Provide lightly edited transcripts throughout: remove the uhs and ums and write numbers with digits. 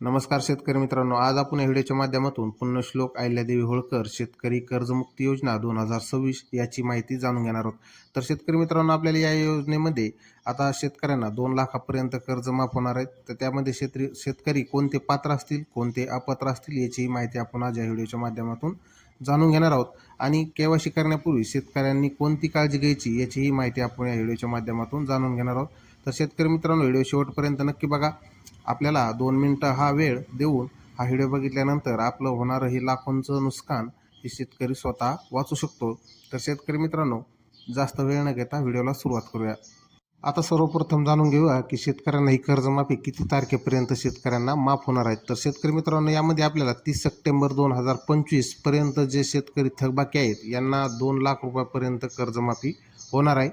नमस्कार शेतकरी मित्रांनो, आज आपण या व्हिडिओच्या माध्यमातून पुण्यश्लोक अहिल्यादेवी होळकर शेतकरी कर्जमुक्ती योजना 2026 याची माहिती जाणून घेणार आहोत. तर शेतकरी मित्रांनो, आपल्याला या योजनेमध्ये आता शेतकऱ्यांना 2 लाखापर्यंत कर्ज माफ होणार आहे. तर त्यामध्ये शेतकरी कोणते पात्र असतील, कोणते अपात्र असतील याची माहिती आपण आज या व्हिडिओच्या माध्यमातून जाणून घेणार आहोत. आणि केवायसी करण्यापूर्वी शेतकऱ्यांनी कोणती काळजी घ्यायची याचीही माहिती आपण या व्हिडिओच्या माध्यमातून जाणून घेणार आहोत. तर शेतकरी मित्रांनो, व्हिडिओ शेवटपर्यंत नक्की बघा. आपल्याला 2 मिनिटं हा वेळ देऊन हा व्हिडिओ बघितल्यानंतर आपलं होणारं हे लाखोंचं नुकसान हे शेतकरी स्वतः वाचू शकतो. तर शेतकरी मित्रांनो, जास्त वेळ न घेता व्हिडिओला सुरुवात करूया. आता सर्वप्रथम जाणून घेऊया की शेतकऱ्यांना ही कर्जमाफी किती तारखेपर्यंत शेतकऱ्यांना माफ होणार आहेत. तर शेतकरी मित्रांनो, यामध्ये आपल्याला 30 सप्टेंबर 2025 पर्यंत जे शेतकरी थकबाकी आहेत यांना 2 लाख रुपयापर्यंत कर्जमाफी होणार आहे.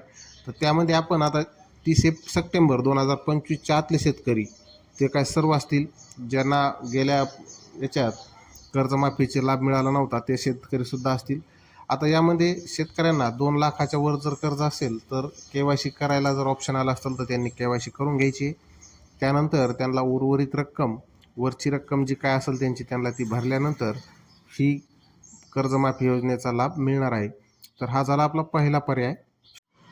तर त्यामध्ये आपण आता 30 सप्टेंबर 2025च्या आतले शेतकरी ते काय सर्व असतील, ज्यांना गेल्या याच्यात कर्जमाफीचे लाभ मिळाला नव्हता ते शेतकरीसुद्धा असतील. आता यामध्ये शेतकऱ्यांना 2 लाखाच्या वर जर कर्ज असेल तर केवायसी करायला जर ऑप्शन आला असेल तर त्यांनी केवायसी करून घ्यायची. त्यानंतर त्यांना उर्वरित रक्कम, वरची रक्कम जी काय असेल त्यांची, त्यांना ती भरल्यानंतर ही कर्जमाफी योजनेचा लाभ मिळणार आहे. तर हा झाला आपला पहिला पर्याय.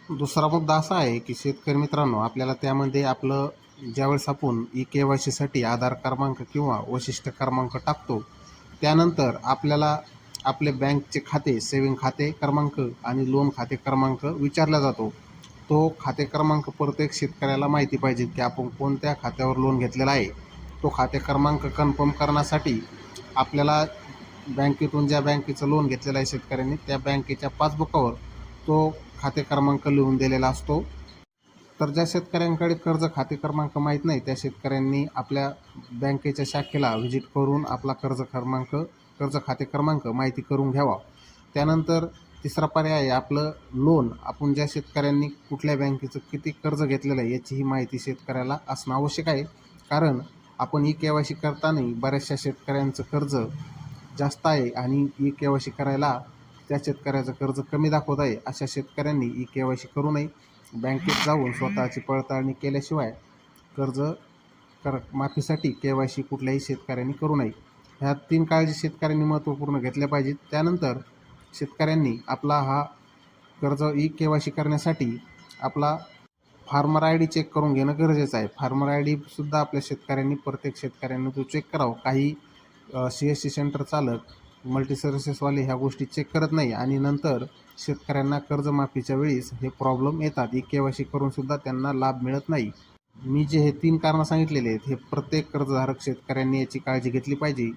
दुसरा मुद्दा असा आहे की शेतकरी मित्रांनो, आपल्याला त्यामध्ये आपलं ज्यावेळेस आपण केवायसीसाठी आधार क्रमांक किंवा वैशिष्ट्य क्रमांक टाकतो, त्यानंतर आपल्याला आपले बँकचे खाते, सेविंग खाते क्रमांक आणि लोन खाते क्रमांक विचारला जातो. तो खाते क्रमांक प्रत्येक शेतकऱ्याला माहिती पाहिजे की आपण कोणत्या खात्यावर लोन घेतलेला आहे. तो खाते क्रमांक कन्फर्म करण्यासाठी आपल्याला बँकेतून ज्या बँकेचं लोन घेतलेलं आहे शेतकऱ्यांनी, त्या बँकेच्या पासबुकावर तो खाते क्रमांक लिहून दिलेला असतो. तर ज्या शेतकऱ्यांकडे कर्ज खाते क्रमांक माहीत नाही त्या शेतकऱ्यांनी आपल्या बँकेच्या शाखेला व्हिजिट करून आपला कर्ज खाते क्रमांक माहिती करून घ्यावा. त्यानंतर तिसरा पर्याय आहे आपलं लोन. आपण ज्या शेतकऱ्यांनी कुठल्या बँकेचं किती कर्ज घेतलेलं आहे याची ही माहिती शेतकऱ्याला असणं आवश्यक आहे. कारण आपण केवायसी करताना बऱ्याचशा शेतकऱ्यांचं कर्ज जास्त आहे आणि केवायसी करायला त्या शेतकऱ्याचं कर्ज कमी दाखवत आहे. अशा शेतकऱ्यांनी केवायसी करू नये. बँकेत जाऊन स्वतःची पडताळणी केल्याशिवाय कर्ज माफीसाठी केवायसी कुठल्याही शेतकऱ्यांनी करू नये. ह्या 3 काळजी शेतकऱ्यांनी महत्त्वपूर्ण घेतल्या पाहिजेत. त्यानंतर शेतकऱ्यांनी आपला हा कर्ज केवायसी करण्यासाठी आपला फार्मर आय डी चेक करून घेणं गरजेचं आहे. फार्मर आय डीसुद्धा आपल्या शेतकऱ्यांनी, प्रत्येक शेतकऱ्यांनी तो चेक करावा. काही CSC सेंटर चालक, मल्टी सर्व्हिसेसवाले ह्या गोष्टी चेक करत नाही आणि नंतर शेतकऱ्यांना कर्जमाफीच्या वेळेस हे प्रॉब्लेम येतात. केवायसी करूनसुद्धा त्यांना लाभ मिळत नाही. मी जे हे 3 कारणं सांगितलेले आहेत, हे प्रत्येक कर्जधारक शेतकऱ्यांनी याची काळजी घेतली पाहिजे.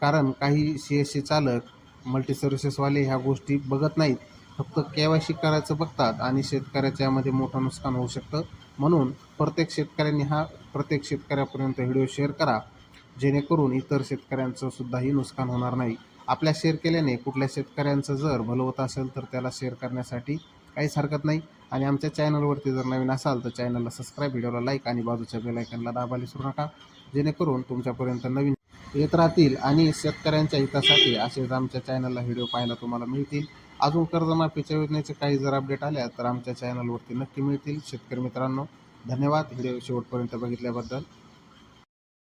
कारण काही CSC चालक, मल्टी सर्व्हिसेसवाले ह्या गोष्टी बघत नाहीत. फक्त केवायसी करायचं बघतात आणि शेतकऱ्याच्या यामध्ये मोठं नुकसान होऊ शकतं. म्हणून प्रत्येक शेतकऱ्यापर्यंत व्हिडिओ शेअर करा, जेणेकरून इतर शेतकऱ्यांचं सुद्धाही नुकसान होणार नाही. आपल्या शेअर केल्याने कुठल्या शेतकऱ्यांचं जर भलं होत असेल तर त्याला शेअर करण्यासाठी काहीच हरकत नाही. आणि आमच्या चॅनलवरती जर नवीन असाल तर चॅनलला सबस्क्राईब, व्हिडिओला लाईक आणि बाजूच्या बेल आयकॉनला दाबायला विसरू नका, जेणेकरून तुमच्यापर्यंत नवीन येत राहतील आणि शेतकऱ्यांच्या हितासाठी असेच आमच्या चॅनलला व्हिडिओ पाहायला तुम्हाला मिळतील. अजून कर्जमाफीच्या योजनेचे काही जर अपडेट आल्या तर आमच्या चॅनलवरती नक्की मिळतील. शेतकरी मित्रांनो, धन्यवाद व्हिडिओ शेवटपर्यंत बघितल्याबद्दल.